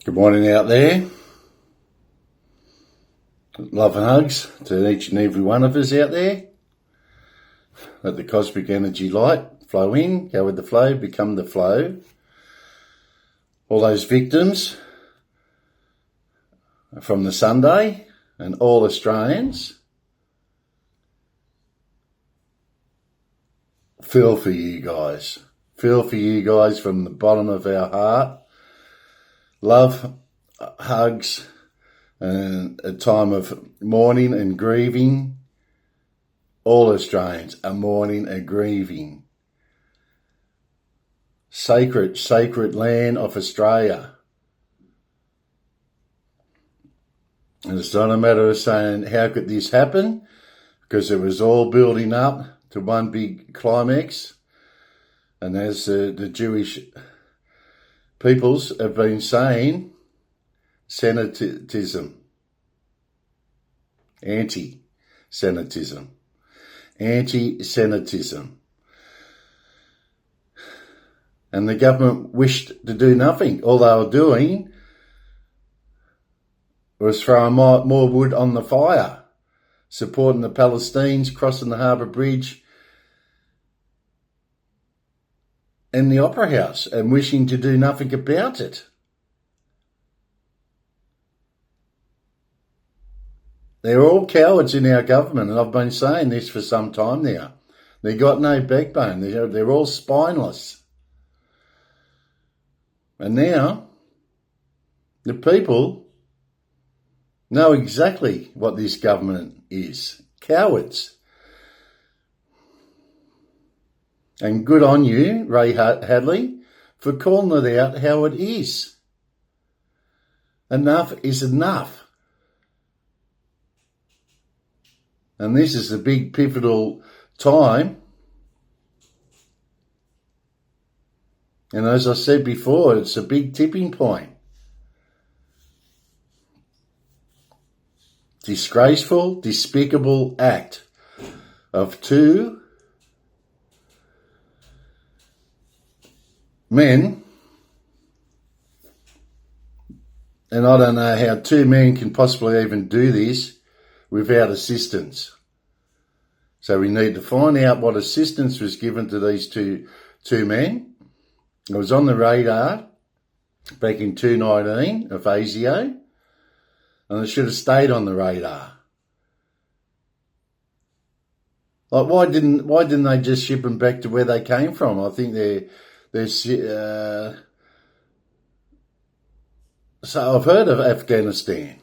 Good morning out there. Love and hugs to each and every one of us out there. Let the cosmic energy light flow in, go with the flow, become the flow. All those victims from the Sunday and all Australians, feel for you guys. Feel for you guys from the bottom of our heart. Love, hugs, and a time of mourning and grieving. All Australians are mourning and grieving. Sacred land of Australia. And it's not a matter of saying, how could this happen? Because it was all building up to one big climax. And as the Jewish peoples have been saying, Antisemitism, anti-Semitism, anti-Semitism. And the government wished to do nothing. All they were doing was throwing more wood on the fire, supporting the Palestinians, crossing the Harbour Bridge and the Opera House, and wishing to do nothing about it. They're all cowards in our government, and I've been saying this for some time now. They've got no backbone. They're all spineless. And now, the people know exactly what this government is. Cowards. And good on you, Ray Hadley, for calling it out how it is. Enough is enough. And this is the big pivotal time. And as I said before, it's a big tipping point. Disgraceful, despicable act of two men, and I don't know how two men can possibly even do this without assistance. So we need to find out what assistance was given to these two men. It was on the radar back in 2019 of ASIO, and it should have stayed on the radar. Like, why didn't they just ship them back to where they came from? I think so I've heard of Afghanistan.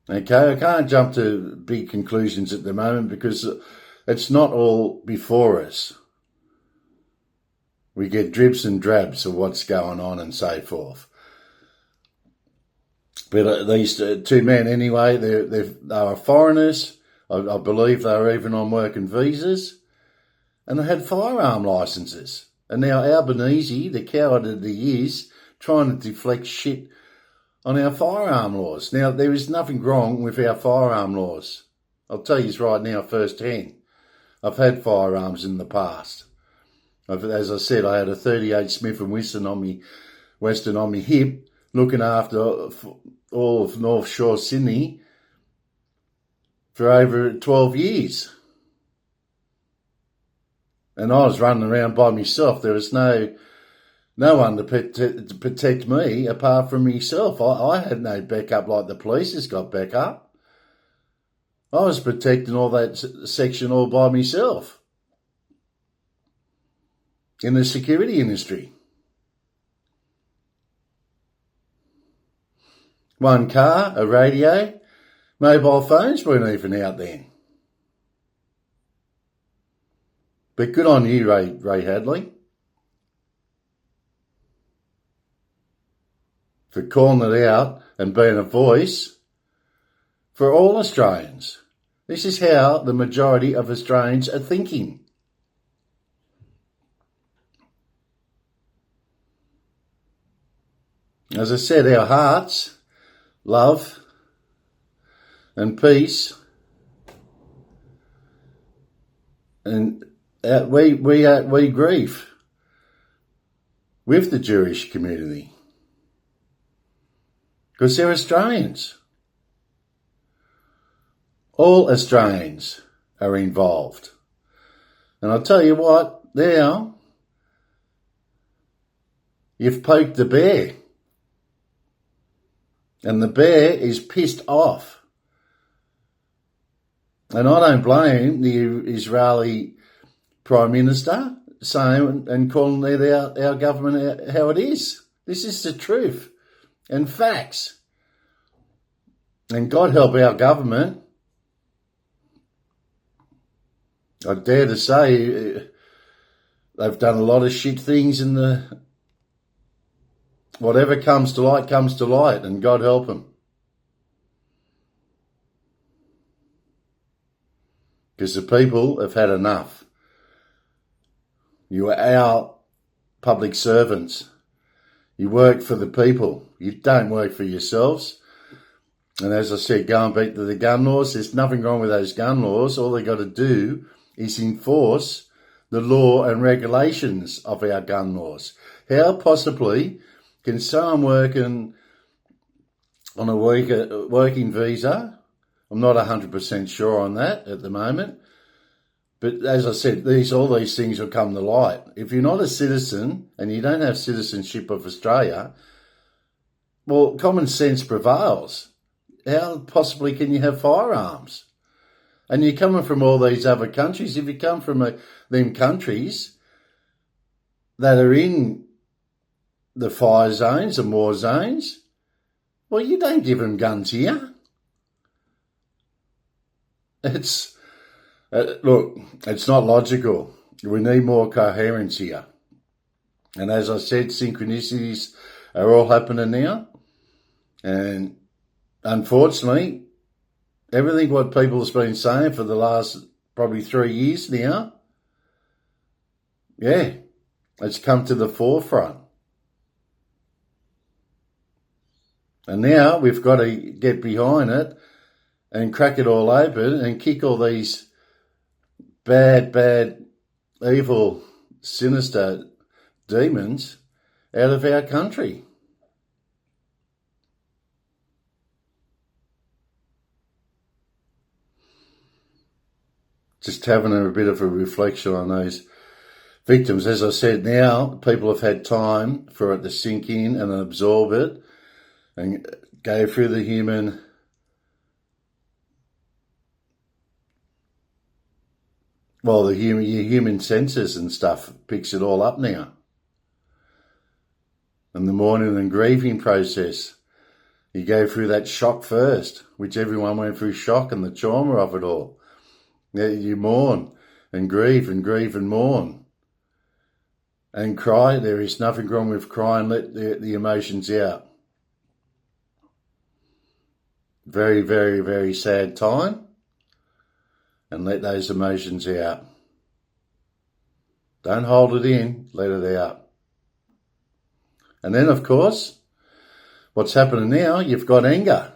Okay, I can't jump to big conclusions at the moment because it's not all before us. We get dribs and drabs of what's going on and so forth. But these two men anyway, they were foreigners. I believe they were even on working visas. And they had firearm licences. And now Albanese, the coward that he is, trying to deflect shit on our firearm laws. Now, there is nothing wrong with our firearm laws. I'll tell you right now firsthand. I've had firearms in the past. As I said, I had a 38 Smith & Wesson on me hip, looking after all of North Shore Sydney for over 12 years. And I was running around by myself. There was no one to protect me apart from myself. I had no backup like the police has got backup. I was protecting all that section all by myself in the security industry. One car, a radio, mobile phones weren't even out then. But good on you, Ray Hadley, for calling it out and being a voice for all Australians. This is how the majority of Australians are thinking. As I said, our hearts, love and peace, and we grieve with the Jewish community. because they're Australians. All Australians are involved. And I'll tell you what, now, you've poked the bear. And the bear is pissed off. And I don't blame the Israeli Prime Minister saying and calling it our government how it is. This is the truth and facts. And God help our government. I dare to say they've done a lot of shit things in the... Whatever comes to light, and God help them. Because the people have had enough. You are our public servants. You work for the people. You don't work for yourselves. And as I said, going back to the gun laws, there's nothing wrong with those gun laws. All they got to do is enforce the law and regulations of our gun laws. How possibly can someone working on a working visa, I'm not 100% sure on that at the moment, but as I said, all these things will come to light. If you're not a citizen and you don't have citizenship of Australia, well, common sense prevails. How possibly can you have firearms? And you're coming from all these other countries. If you come from them countries that are in the fire zones and war zones, well, you don't give them guns here. Look, it's not logical. We need more coherence here. And as I said, synchronicities are all happening now. And unfortunately, everything what people have been saying for the last probably 3 years now, yeah, it's come to the forefront. And now we've got to get behind it and crack it all open and kick all these bad, evil, sinister demons out of our country. Just having a bit of a reflection on those victims. As I said, now people have had time for it to sink in and absorb it and go through the human human senses and stuff picks it all up now. And the mourning and grieving process, you go through that shock first, which everyone went through shock and the trauma of it all. You mourn and grieve and mourn and cry. There is nothing wrong with crying. Let the emotions out. Very, very, very sad time, and let those emotions out. Don't hold it in, let it out. And then, of course, what's happening now, you've got anger.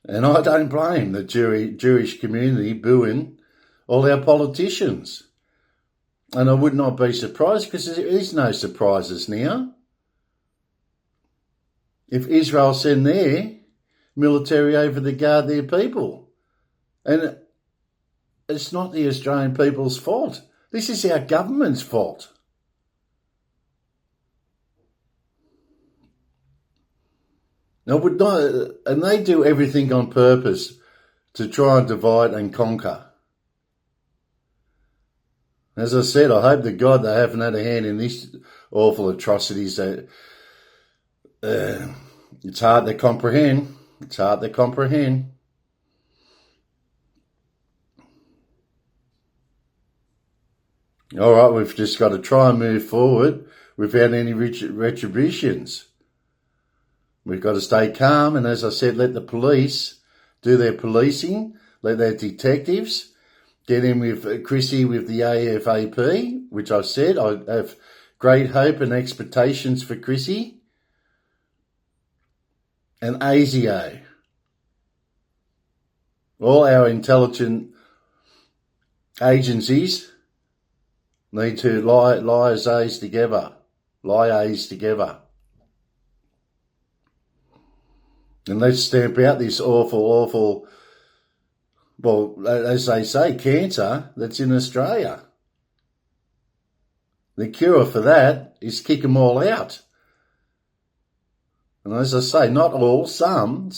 And I don't blame the Jewish community booing all our politicians. And I would not be surprised, because there is no surprises now. If Israel send their military over to guard their people. And it's not the Australian people's fault. This is our government's fault. And they do everything on purpose to try and divide and conquer. As I said, I hope to God they haven't had a hand in these awful atrocities. That it's hard to comprehend. It's hard to comprehend. All right, we've just got to try and move forward without any retributions. We've got to stay calm, and as I said, let the police do their policing, let their detectives get in with Chrissy with the AFAP, which I've said. I have great hope and expectations for Chrissy. And ASIO. All our intelligent agencies need to liaise together. And let's stamp out this awful, well, as they say, cancer that's in Australia. The cure for that is kick them all out. And as I say, not all, some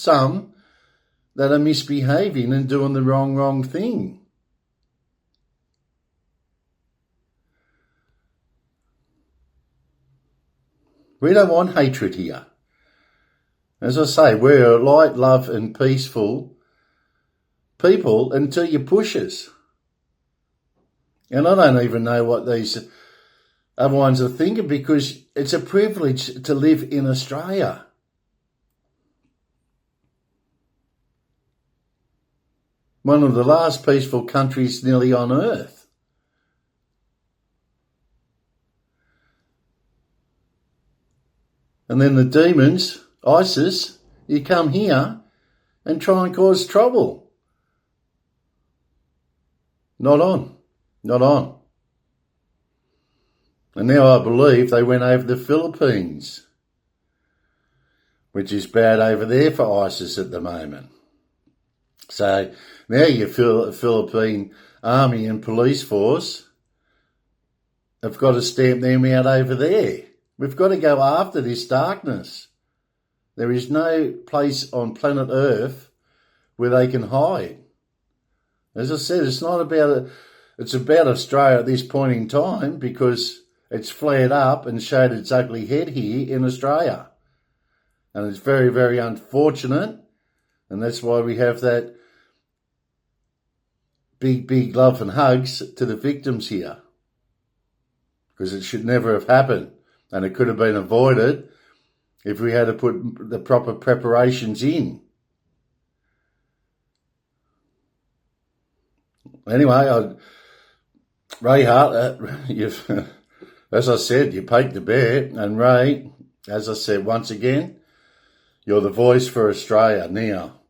that are misbehaving and doing the wrong thing. We don't want hatred here. As I say, we're a light, love and peaceful people until you push us. And I don't even know what these other ones are thinking, because it's a privilege to live in Australia. One of the last peaceful countries nearly on earth. And then the demons, ISIS, you come here and try and cause trouble. Not on. And now I believe they went over the Philippines, which is bad over there for ISIS at the moment. So now your Philippine army and police force have got to stamp them out over there. We've got to go after this darkness. There is no place on planet Earth where they can hide. As I said, it's about Australia at this point in time, because it's flared up and showed its ugly head here in Australia. And it's very, very unfortunate. And that's why we have that big love and hugs to the victims here. Because it should never have happened. And it could have been avoided if we had to put the proper preparations in. Anyway, Ray Hart, as I said, you poked the bear. And Ray, as I said once again, you're the voice for Australia now.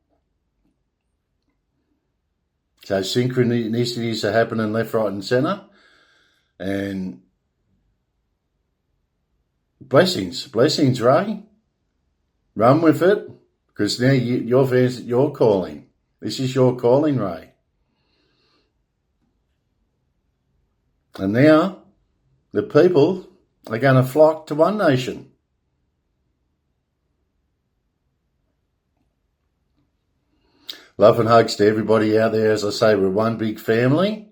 So synchronicities are happening left, right and centre. And blessings, Ray. Run with it, because now your calling. This is your calling, Ray. And now the people are going to flock to One Nation. Love and hugs to everybody out there. As I say, we're one big family.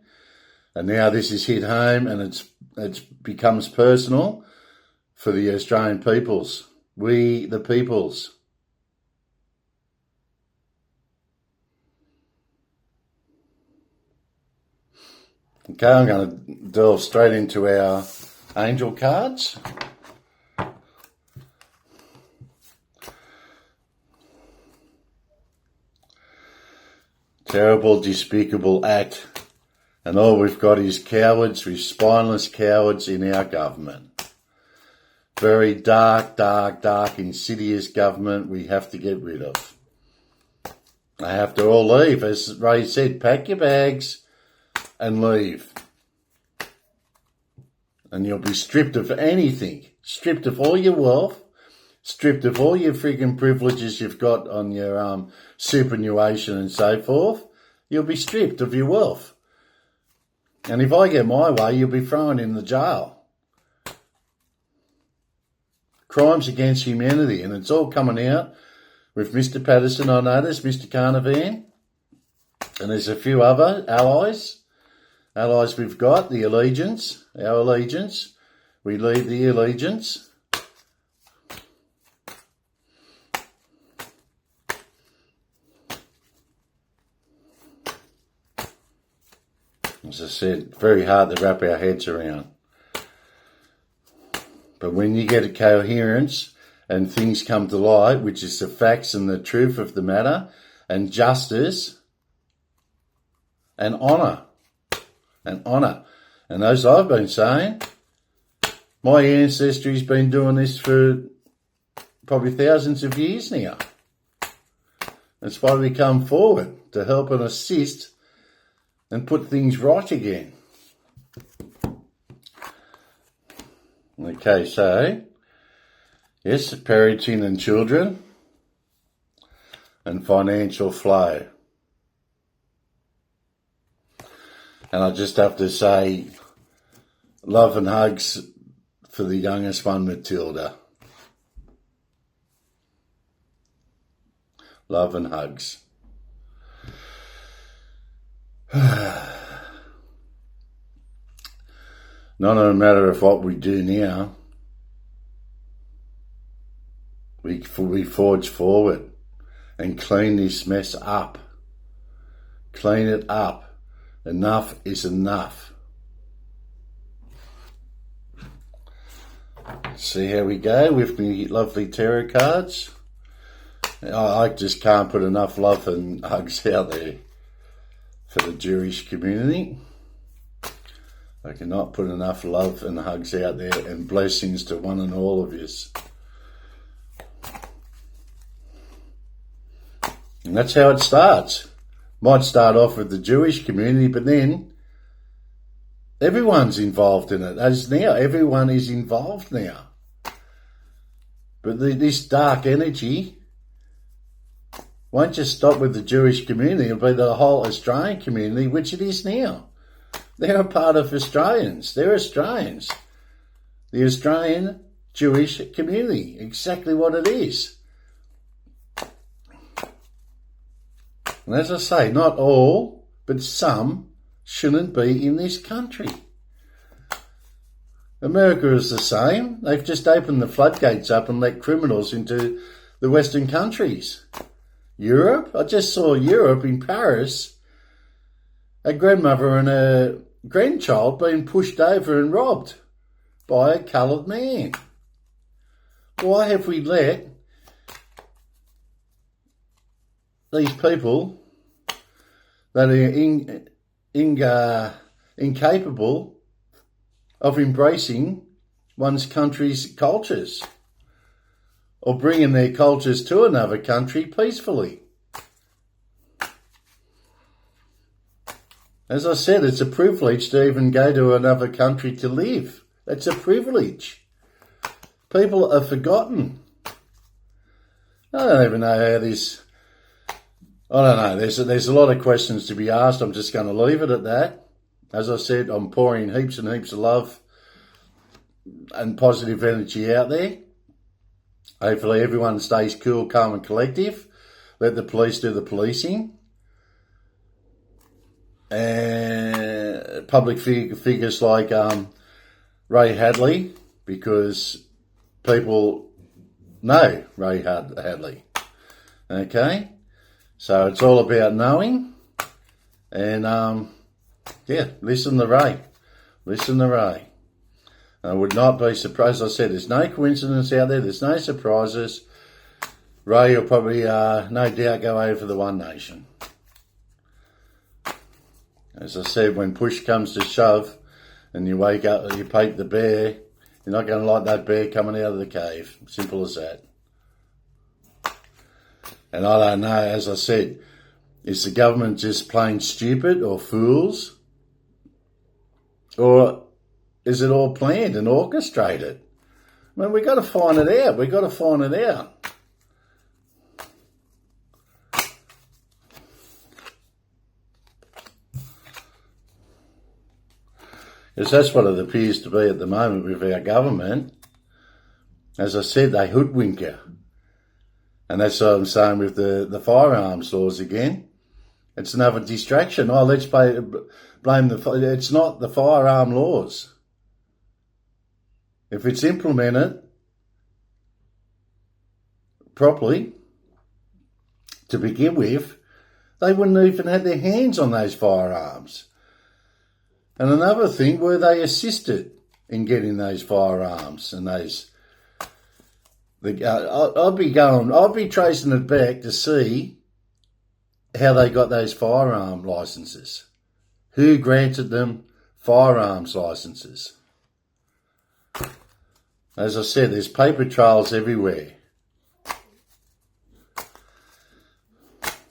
And now this is hit home, and it becomes personal for the Australian peoples. We the peoples. Okay, I'm going to delve straight into our angel cards. Terrible, despicable act. And all we've got is cowards, with spineless cowards in our government. Very dark, insidious government we have to get rid of. They have to all leave. As Ray said, pack your bags and leave. And you'll be stripped of anything. Stripped of all your wealth. Stripped of all your freaking privileges you've got on your superannuation and so forth. You'll be stripped of your wealth. And if I get my way, you'll be thrown in the jail. Crimes against humanity, and it's all coming out with Mr. Patterson, I noticed, Mr. Carnavan, and there's a few other allies we've got, the allegiance, our allegiance. We lead the allegiance. As I said, very hard to wrap our heads around. But when you get a coherence and things come to light, which is the facts and the truth of the matter, and justice and honour. And as I've been saying, my ancestry's been doing this for probably thousands of years now. That's why we come forward, to help and assist and put things right again. Okay, so, yes, parenting and children. and financial flow. And I just have to say, love and hugs for the youngest one, Matilda. Love and hugs. Not a matter of what we do now. We forge forward and clean this mess up. Clean it up. Enough is enough. See how we go with my lovely tarot cards. I just can't put enough love and hugs out there for the Jewish community. I cannot put enough love and hugs out there and blessings to one and all of you. And that's how it starts. Might start off with the Jewish community, but then everyone's involved in it. As now, everyone is involved now. But this dark energy won't just stop with the Jewish community, it'll be the whole Australian community, which it is now. They're a part of Australians. They're Australians. The Australian Jewish community, exactly what it is. And as I say, not all, but some shouldn't be in this country. America is the same. They've just opened the floodgates up and let criminals into the Western countries. Europe, I just saw Europe in Paris, a grandmother and a grandchild being pushed over and robbed by a coloured man. Why have we let these people that are incapable of embracing one's country's cultures or bringing their cultures to another country peacefully? As I said, it's a privilege to even go to another country to live. That's a privilege. People are forgotten. I don't even know how this... I don't know. There's a lot of questions to be asked. I'm just going to leave it at that. As I said, I'm pouring heaps and heaps of love and positive energy out there. Hopefully everyone stays cool, calm and collective. Let the police do the policing. And public figures like Ray Hadley, because people know Ray Hadley. Okay? So it's all about knowing. And, listen to Ray. Listen to Ray. I would not be surprised. As I said, there's no coincidence out there. There's no surprises. Ray will probably, no doubt, go over the One Nation. As I said, when push comes to shove and you wake up and you poke the bear, you're not going to like that bear coming out of the cave. Simple as that. And I don't know, as I said, is the government just plain stupid or fools? Or is it all planned and orchestrated? I mean, we've got to find it out. We've got to find it out. Because that's what it appears to be at the moment with our government. As I said, they hoodwink you. And that's what I'm saying with the firearms laws again. It's another distraction. Oh, let's blame it's not the firearm laws. If it's implemented properly to begin with, they wouldn't even have their hands on those firearms. And another thing, were they assisted in getting those firearms and those? I'll be tracing it back to see how they got those firearm licenses. Who granted them firearms licenses? As I said, there's paper trails everywhere.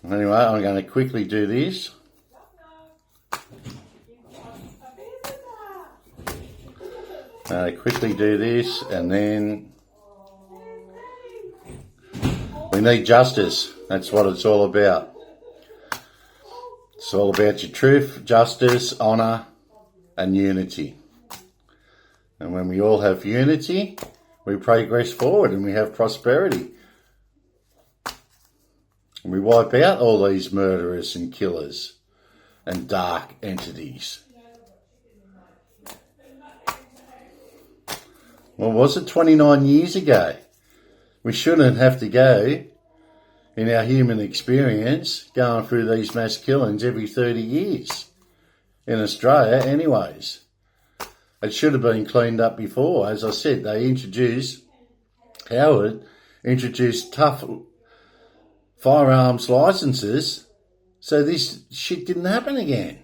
Anyway, I'm going to quickly do this. Quickly do this, and then we need justice. That's what it's all about. It's all about your truth, justice, honour and unity. And when we all have unity, we progress forward and we have prosperity. And we wipe out all these murderers and killers and dark entities. Well, was it 29 years ago? We shouldn't have to go, in our human experience, going through these mass killings every 30 years. In Australia, anyways. It should have been cleaned up before. As I said, Howard introduced tough firearms licenses so this shit didn't happen again.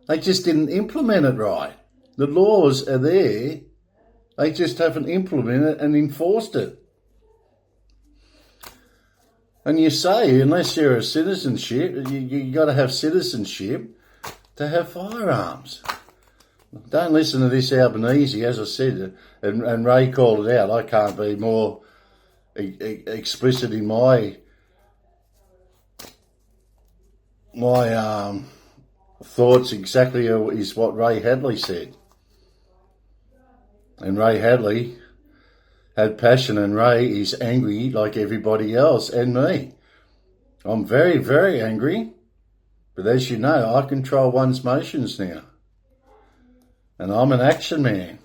They just didn't implement it right. The laws are there. They just haven't implemented it and enforced it. And you say, unless you're a citizenship, you got to have citizenship to have firearms. Don't listen to this Albanese, as I said, and Ray called it out. I can't be more explicit in my thoughts. Exactly is what Ray Hadley said. And Ray Hadley had passion, and Ray is angry like everybody else and me. I'm very, very angry, but as you know, I control one's motions now. And I'm an action man.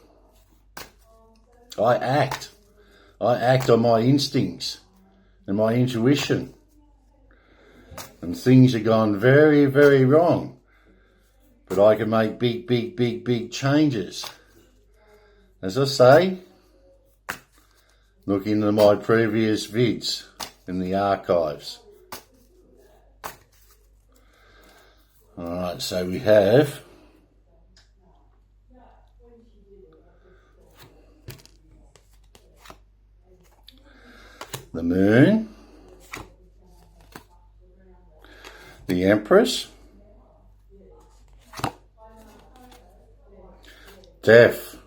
I act on my instincts and my intuition. And things have gone very, very wrong. But I can make big, big, big, big changes. As I say, look into my previous vids in the archives. Alright, so we have the moon, the Empress, death,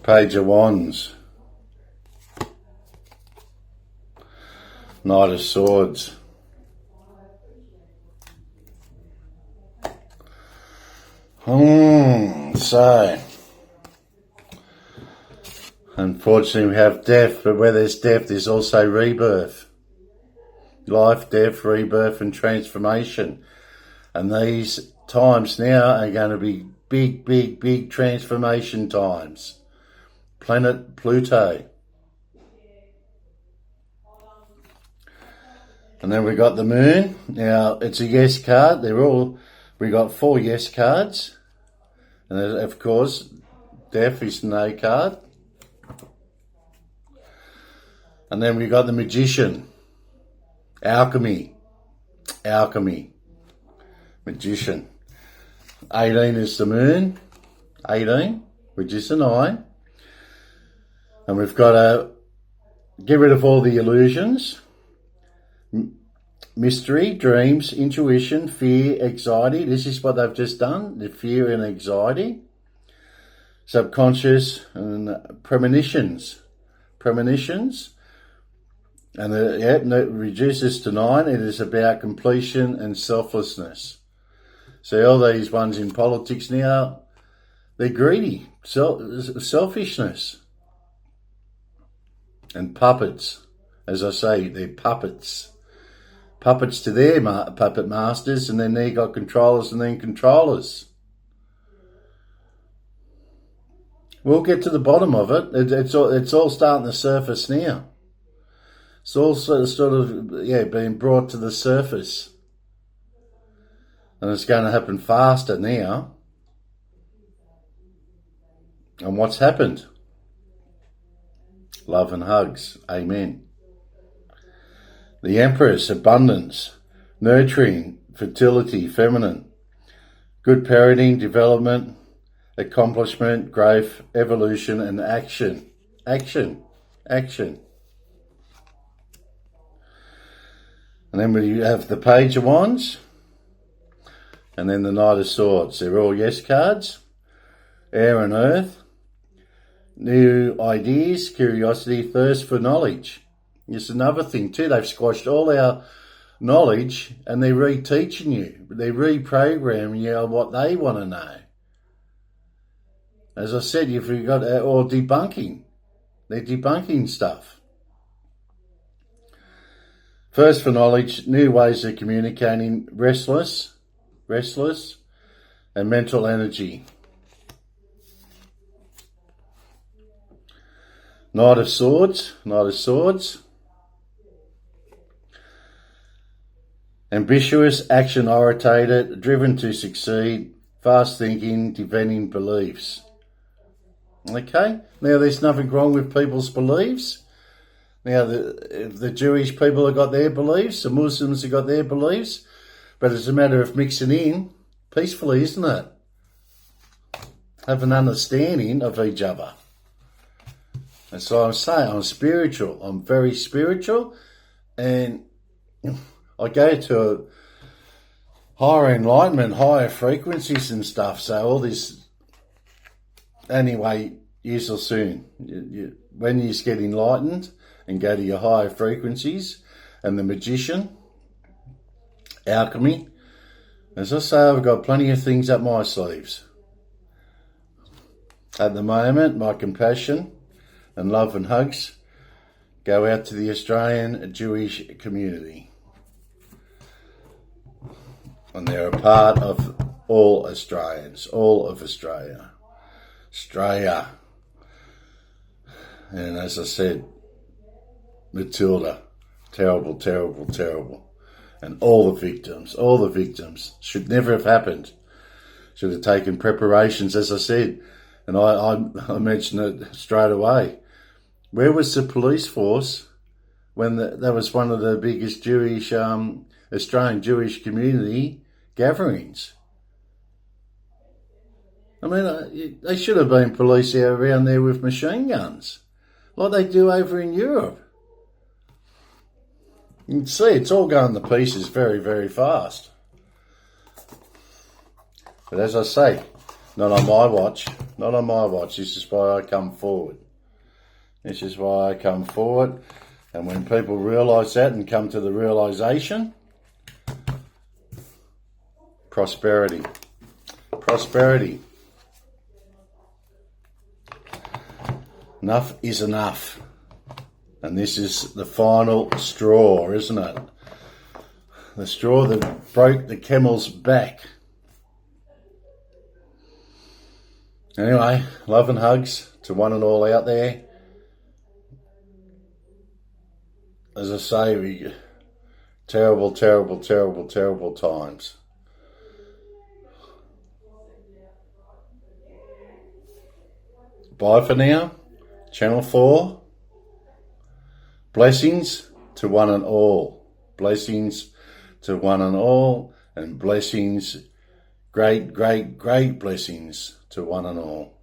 Page of Wands, Knight of Swords, so unfortunately we have death, but where there's death there's also rebirth. Life, death, rebirth and transformation. And these times now are going to be big, big, big transformation times. Planet Pluto. And then we got the moon. Now it's a yes card. We got 4 yes cards. And of course, death is no card. And then we got the Magician. Alchemy. Magician. 18 is the moon. 18, which is a 9. And we've got to get rid of all the illusions. Mystery, dreams, intuition, fear, anxiety. This is what they've just done. The fear and anxiety. Subconscious and premonitions. And it reduces to 9. It is about completion and selflessness. See, all these ones in politics now, they're greedy. Selfishness. And puppets. As I say, they're puppets. Puppets to their puppet masters, and then they got controllers and then controllers. We'll get to the bottom of it. It's all starting to surface now. It's all sort of being brought to the surface. And it's going to happen faster now. And what's happened? Love and hugs. Amen. The Empress, abundance, nurturing, fertility, feminine, good parenting, development, accomplishment, growth, evolution, and action. Action. And then we have the Page of Wands, and then the Knight of Swords. They're all yes cards. Air and earth, new ideas, curiosity, thirst for knowledge. It's another thing too. They've squashed all our knowledge and they're reteaching you. They're reprogramming you on what they want to know. As I said, you've got, or debunking. They're debunking stuff. Thirst for knowledge, new ways of communicating, restless, and mental energy. Knight of Swords. Ambitious, action-orientated, driven to succeed, fast thinking, defending beliefs. Okay? Now, there's nothing wrong with people's beliefs. Now, the Jewish people have got their beliefs, the Muslims have got their beliefs, but it's a matter of mixing in peacefully, isn't it? Have an understanding of each other. And so I'm saying I'm spiritual. I'm very spiritual, and I go to higher enlightenment, higher frequencies and stuff. So all this, anyway, you shall soon. When you get enlightened and go to your higher frequencies, and the magician, alchemy, as I say, I've got plenty of things up my sleeves. At the moment, my compassion and love and hugs go out to the Australian Jewish community. And they're a part of all Australians, all of Australia. Australia. And as I said, Matilda, terrible. And all the victims should never have happened. Should have taken preparations, as I said. And I mentioned it straight away. Where was the police force when that was one of the biggest Jewish, Australian Jewish community gatherings? I mean, they should have been police around there with machine guns, like they do over in Europe. You can see it's all going to pieces very, very fast. But as I say, not on my watch. This is why I come forward. And when people realise that and come to the realisation, prosperity. Enough is enough. And this is the final straw, isn't it? The straw that broke the camel's back. Anyway, love and hugs to one and all out there. As I say, terrible times. Bye for now. Channel 4. Blessings to one and all. And blessings, great blessings to one and all.